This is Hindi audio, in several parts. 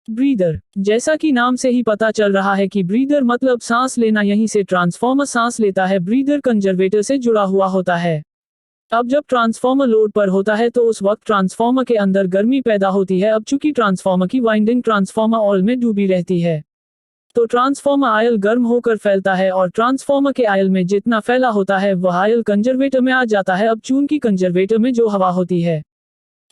ब्रीदर, जैसा कि नाम से ही पता चल रहा है कि ब्रीदर मतलब सांस लेना, यहीं से ट्रांसफॉर्मर सांस लेता है। ब्रीदर कंजर्वेटर से जुड़ा हुआ होता है। अब जब ट्रांसफॉर्मर लोड पर होता है तो उस वक्त ट्रांसफॉर्मर के अंदर गर्मी पैदा होती है। अब चूंकि ट्रांसफॉर्मर की वाइंडिंग ट्रांसफॉर्मर ऑयल में डूबी रहती है, तो ट्रांसफॉर्मर आयल गर्म होकर फैलता है और ट्रांसफॉर्मर के आयल में जितना फैला होता है वह आयल कंजर्वेटर में आ जाता है। अब चूंकि कंजर्वेटर में जो हवा होती है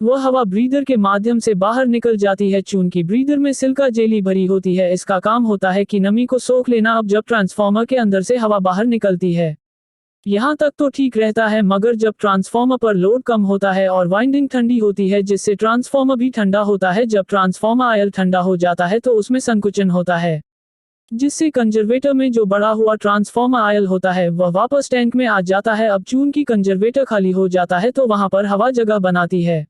वह हवा ब्रीदर के माध्यम से बाहर निकल जाती है। चूंकि ब्रीदर में सिलिका जेली भरी होती है, इसका काम होता है कि नमी को सोख लेना। अब जब ट्रांसफॉर्मर के अंदर से हवा बाहर निकलती है, यहाँ तक तो ठीक रहता है, मगर जब ट्रांसफॉर्मर पर लोड कम होता है और वाइंडिंग ठंडी होती है जिससे ट्रांसफॉर्मर भी ठंडा होता है, जब ट्रांसफॉर्मर आयल ठंडा हो जाता है तो उसमें संकुचन होता है, जिससे कंजर्वेटर में जो बड़ा हुआ ट्रांसफॉर्मर आयल होता है वह वापस टैंक में आ जाता है। अब चूंकि कंजर्वेटर खाली हो जाता है तो वहां पर हवा जगह बनाती है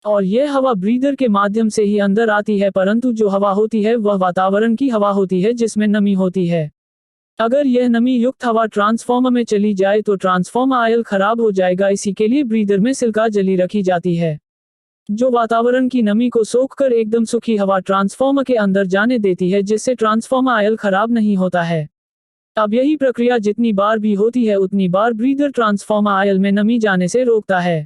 और यह हवा ब्रीदर के माध्यम से ही अंदर आती है, परंतु जो हवा होती है वह वातावरण की हवा होती है जिसमें नमी होती है। अगर यह नमी युक्त हवा ट्रांसफॉर्मर में चली जाए तो ट्रांसफॉर्मर आयल खराब हो जाएगा। इसी के लिए ब्रीदर में सिलिका जली रखी जाती है जो वातावरण की नमी को सोखकर एकदम सूखी हवा ट्रांसफॉर्मर के अंदर जाने देती है, जिससे ट्रांसफॉर्मर आयल खराब नहीं होता है। अब यही प्रक्रिया जितनी बार भी होती है उतनी बार ब्रीदर ट्रांसफॉर्मर आयल में नमी जाने से रोकता है।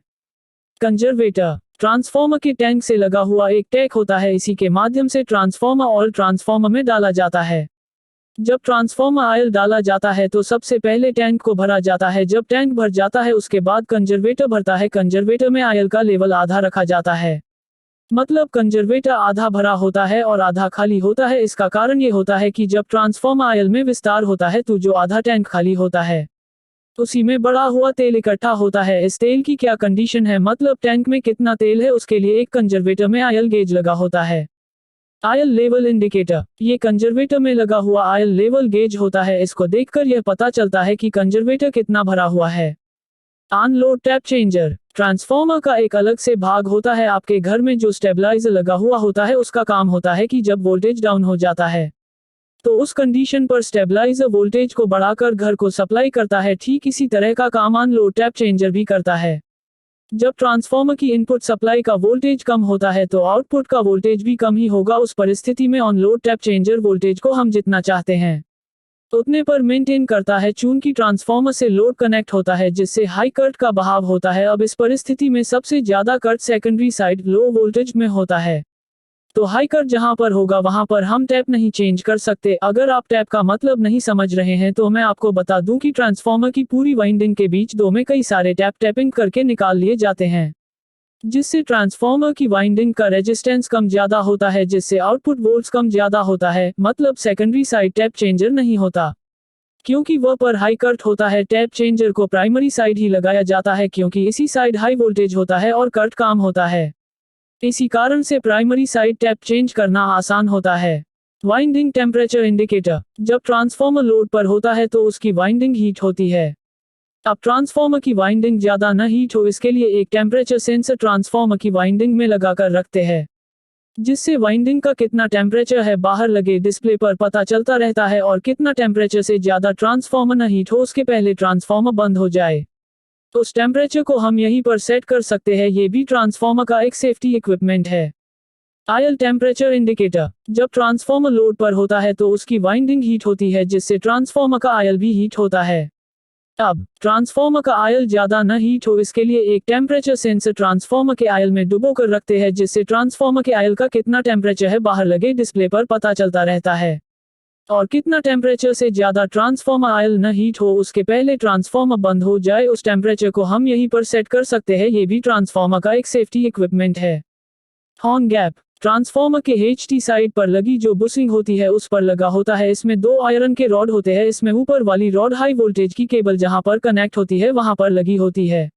कंजर्वेटर ट्रांसफॉर्मर के टैंक से लगा हुआ एक टैंक होता है। इसी के माध्यम से ट्रांसफॉर्मर ऑयल ट्रांसफॉर्मर में डाला जाता है। जब ट्रांसफॉर्मर आयल डाला जाता है तो सबसे पहले टैंक को भरा जाता है। जब टैंक भर जाता है उसके बाद कंजर्वेटर भरता है। कंजर्वेटर में आयल का लेवल आधा रखा जाता है, मतलब कंजर्वेटर आधा भरा होता है और आधा खाली होता है। इसका कारण ये होता है कि जब ट्रांसफॉर्मर आयल में विस्तार होता है तो जो आधा टैंक खाली होता है उसी में बढ़ा हुआ तेल इकट्ठा होता है। इस तेल की क्या कंडीशन है, मतलब टैंक में कितना तेल है, उसके लिए एक कंजर्वेटर में आयल गेज लगा होता है। आयल लेवल इंडिकेटर, ये कंजर्वेटर में लगा हुआ आयल लेवल गेज होता है। इसको देखकर यह पता चलता है कि कंजर्वेटर कितना भरा हुआ है। अनलोड टैप चेंजर, ट्रांसफॉर्मर का एक अलग से भाग होता है। आपके घर में जो स्टेबलाइजर लगा हुआ होता है उसका काम होता है कि जब वोल्टेज डाउन हो जाता है तो उस कंडीशन पर स्टेबलाइजर वोल्टेज को बढ़ाकर घर को सप्लाई करता है। ठीक इसी तरह का काम अनलोड टैप चेंजर भी करता है। जब ट्रांसफॉर्मर की इनपुट सप्लाई का वोल्टेज कम होता है तो आउटपुट का वोल्टेज भी कम ही होगा। उस परिस्थिति में ऑनलोड टैप चेंजर वोल्टेज को हम जितना चाहते हैं उतने पर मेंटेन करता है। चूंकि ट्रांसफॉर्मर से लोड कनेक्ट होता है जिससे हाई करंट का बहाव होता है। अब इस परिस्थिति में सबसे ज्यादा current secondary side low voltage में होता है, तो हाई करंट जहां पर होगा वहां पर हम टैप नहीं चेंज कर सकते। अगर आप टैप का मतलब नहीं समझ रहे हैं तो मैं आपको बता दूं कि ट्रांसफॉर्मर की पूरी वाइंडिंग के बीच दो में कई सारे टैपिंग करके निकाल लिए जाते हैं, जिससे ट्रांसफॉर्मर की वाइंडिंग का रेजिस्टेंस कम ज्यादा होता है, जिससे आउटपुट वोल्ट्स कम ज्यादा होता है। मतलब सेकेंडरी साइड टैप चेंजर नहीं होता क्योंकि वह पर हाई करंट होता है। टैप चेंजर को प्राइमरी साइड ही लगाया जाता है क्योंकि इसी साइड हाई वोल्टेज होता है और करंट कम होता है। इसी कारण से प्राइमरी साइड टैप चेंज करना आसान होता है। वाइंडिंग टेम्परेचर इंडिकेटर, जब ट्रांसफॉर्मर लोड पर होता है तो उसकी वाइंडिंग हीट होती है। अब ट्रांसफॉर्मर की वाइंडिंग ज्यादा न हीट हो इसके लिए एक टेम्परेचर सेंसर ट्रांसफॉर्मर की वाइंडिंग में लगाकर रखते हैं, जिससे वाइंडिंग का कितना टेम्परेचर है बाहर लगे डिस्प्ले पर पता चलता रहता है और कितना टेम्परेचर से ज्यादा ट्रांसफॉर्मर न हीट हो उसके पहले ट्रांसफॉर्मर बंद हो जाए तो उस टेम्परेचर को हम यहीं पर सेट कर सकते हैं। ये भी ट्रांसफॉर्मर का एक सेफ्टी इक्विपमेंट है। आयल टेम्परेचर इंडिकेटर, जब ट्रांसफॉर्मर लोड पर होता है तो उसकी वाइंडिंग हीट होती है जिससे ट्रांसफॉर्मर का आयल भी हीट होता है। अब ट्रांसफॉर्मर का आयल ज्यादा न हीट हो इसके लिए एक टेम्परेचर सेंसर ट्रांसफॉर्मर के आयल में डुबो कर रखते हैं, जिससे ट्रांसफॉर्मर के आयल का कितना टेम्परेचर है बाहर लगे डिस्प्ले पर पता चलता रहता है और कितना टेम्परेचर से ज्यादा ट्रांसफॉर्मर आयल न हीट हो उसके पहले ट्रांसफॉर्मर बंद हो जाए उस टेम्परेचर को हम यहीं पर सेट कर सकते हैं। ये भी ट्रांसफॉर्मर का एक सेफ्टी इक्विपमेंट है। हॉर्न गैप, ट्रांसफॉर्मर के एचटी साइड पर लगी जो बुशिंग होती है उस पर लगा होता है। इसमें दो आयरन के रॉड होते हैं। इसमें ऊपर वाली रॉड हाई वोल्टेज की केबल जहां पर कनेक्ट होती है वहां पर लगी होती है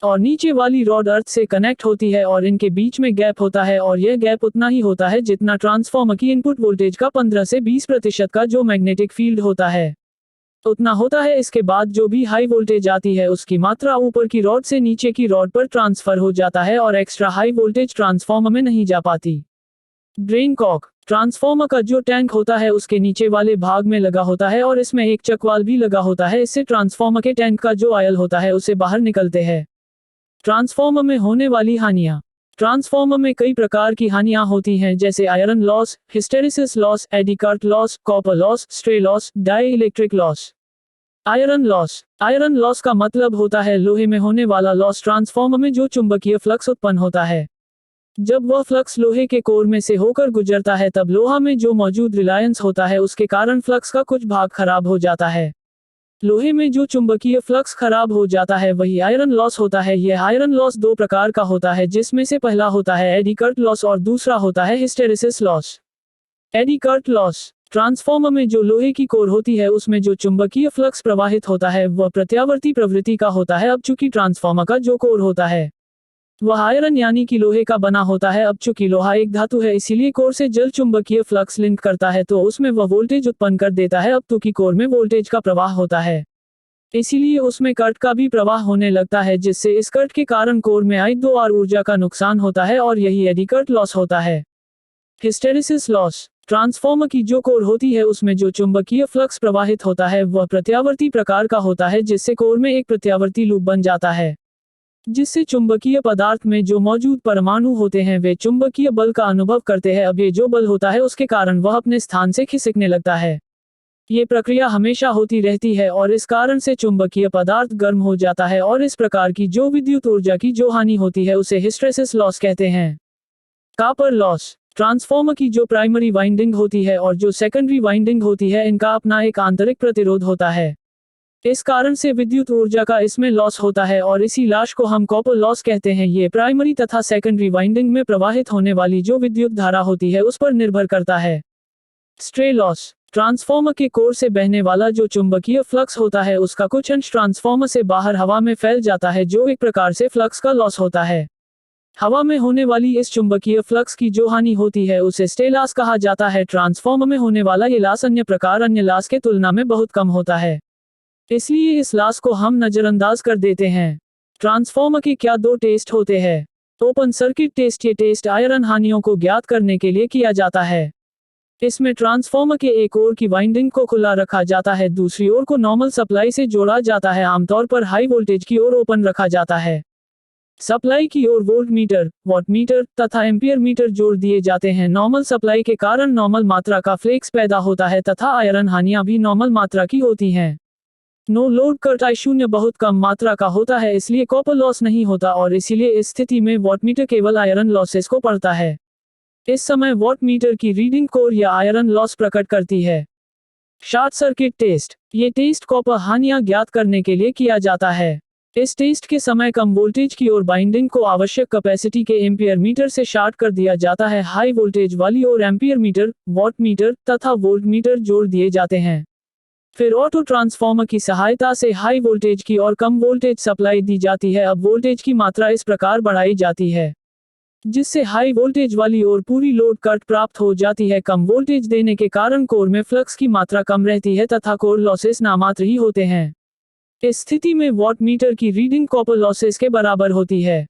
और नीचे वाली रॉड अर्थ से कनेक्ट होती है और इनके बीच में गैप होता है और यह गैप उतना ही होता है जितना ट्रांसफॉर्मर की इनपुट वोल्टेज का 15 से 20% का जो मैग्नेटिक फील्ड होता है उतना होता है। इसके बाद जो भी हाई वोल्टेज आती है उसकी मात्रा ऊपर की रॉड से नीचे की रॉड पर ट्रांसफर हो जाता है और एक्स्ट्रा हाई वोल्टेज ट्रांसफॉर्मर में नहीं जा पाती। ड्रेन कॉक, ट्रांसफॉर्मर का जो टैंक होता है उसके नीचे वाले भाग में लगा होता है और इसमें एक चकवाल भी लगा होता है। इससे ट्रांसफॉर्मर के टैंक का जो आयल होता है उसे बाहर निकलते हैं। ट्रांसफॉर्मर में होने वाली हानियां, ट्रांसफॉर्मर में कई प्रकार की हानियां होती हैं, जैसे iron loss, hysteresis loss, eddy current loss, copper loss, stray loss, dielectric loss. Iron loss का मतलब होता है लोहे में होने वाला लॉस ट्रांसफॉर्मर में जो चुंबकीय फ्लक्स उत्पन्न होता है। जब वह फ्लक्स लोहे के कोर में से होकर गुजरता है तब लोहा में जो मौजूद रिलायंस होता है उसके कारण फ्लक्स का कुछ भाग खराब हो जाता है। लोहे में जो चुंबकीय फ्लक्स खराब हो जाता है वही आयरन लॉस होता है। यह आयरन लॉस दो प्रकार का होता है, जिसमें से पहला होता है एडी करंट लॉस और दूसरा होता है hysteresis loss. Eddy current loss transformer में जो लोहे की कोर होती है उसमें जो चुंबकीय फ्लक्स प्रवाहित होता है वह प्रत्यावर्ती प्रवृत्ति का होता है। अब चूंकि ट्रांसफॉर्मर का जो कोर होता है वह आयरन यानी कि लोहे का बना होता है। अब चूंकि लोहा एक धातु है इसीलिए कोर से जल चुंबकीय फ्लक्स लिंक करता है तो उसमें वह वोल्टेज उत्पन्न कर देता है। अब चूंकि कोर में वोल्टेज का प्रवाह होता है इसीलिए उसमें करंट का भी प्रवाह होने लगता है, जिससे इस करंट के कारण कोर में आई 2 और ऊर्जा का नुकसान होता है और यही एडी करंट लॉस होता है। हिस्टेरिसिस लॉस ट्रांसफॉर्मर की जो कोर होती है उसमें जो चुंबकीय फ्लक्स प्रवाहित होता है वह प्रत्यावर्ती प्रकार का होता है, जिससे कोर में एक प्रत्यावर्ती लूप बन जाता है, जिससे चुंबकीय पदार्थ में जो मौजूद परमाणु होते हैं वे चुंबकीय बल का अनुभव करते हैं। अब ये जो बल होता है उसके कारण वह अपने स्थान से खिसकने लगता है। ये प्रक्रिया हमेशा होती रहती है और इस कारण से चुंबकीय पदार्थ गर्म हो जाता है और इस प्रकार की जो विद्युत ऊर्जा की जो हानि होती है उसे हिस्टेरिसिस लॉस कहते हैं। कॉपर लॉस ट्रांसफॉर्मर की जो प्राइमरी वाइंडिंग होती है और जो सेकेंडरी वाइंडिंग होती है इनका अपना एक आंतरिक प्रतिरोध होता है। इस कारण से विद्युत ऊर्जा का इसमें लॉस होता है और इसी लॉस को हम कॉपर लॉस कहते हैं। ये प्राइमरी तथा सेकेंडरी वाइंडिंग में प्रवाहित होने वाली जो विद्युत धारा होती है उस पर निर्भर करता है। स्ट्रे लॉस ट्रांसफॉर्मर के कोर से बहने वाला जो चुंबकीय फ्लक्स होता है उसका कुछ अंश ट्रांसफॉर्मर से बाहर हवा में फैल जाता है, जो एक प्रकार से फ्लक्स का लॉस होता है। हवा में होने वाली इस चुंबकीय फ्लक्स की जो हानि होती है उसे स्टे लॉस कहा जाता है। ट्रांसफॉर्मर में होने वाला ये लॉस अन्य लॉस के तुलना में बहुत कम होता है, इसलिए इस लॉस को हम नजरअंदाज कर देते हैं। ट्रांसफॉर्मर के क्या 2 टेस्ट होते हैं। Open circuit test. ये टेस्ट आयरन हानियों को ज्ञात करने के लिए किया जाता है। इसमें ट्रांसफॉर्मर के एक ओर की वाइंडिंग को खुला रखा जाता है, दूसरी ओर को नॉर्मल सप्लाई से जोड़ा जाता है। आमतौर पर हाई वोल्टेज की ओर ओपन रखा जाता है। सप्लाई की ओर वोल्ट मीटर, वॉट मीटर तथा एम्पियर मीटर जोड़ दिए जाते हैं। नॉर्मल सप्लाई के कारण नॉर्मल मात्रा का फ्लेक्स पैदा होता है तथा आयरन हानियां भी नॉर्मल मात्रा की होती हैं। नो लोड करंट I0 बहुत कम मात्रा का होता है, इसलिए कॉपर लॉस नहीं होता और इसीलिए इस स्थिति में वॉट मीटर केवल आयरन लॉसेस को पढ़ता है। इस समय वॉट मीटर की रीडिंग कोर या आयरन लॉस प्रकट करती है। Short circuit test. ये टेस्ट कॉपर हानियां ज्ञात करने के लिए किया जाता है। इस टेस्ट के समय कम वोल्टेज की ओर बाइंडिंग को आवश्यक कैपेसिटी के एम्पियर मीटर से शॉर्ट कर दिया जाता है। हाई वोल्टेज वाली ओर एम्पियर मीटर, वॉट मीटर तथा वोल्ट मीटर जोड़ दिए जाते हैं। फिर ऑटो ट्रांसफॉर्मर की सहायता से हाई वोल्टेज की और कम वोल्टेज सप्लाई दी जाती है। अब वोल्टेज की मात्रा इस प्रकार बढ़ाई जाती है जिससे हाई वोल्टेज वाली ओर पूरी लोड करंट प्राप्त हो जाती है। कम वोल्टेज देने के कारण कोर में फ्लक्स की मात्रा कम रहती है तथा कोर लॉसेस नामात्र ही होते हैं। इस स्थिति में वॉट मीटर की रीडिंग कॉपर लॉसेस के बराबर होती है।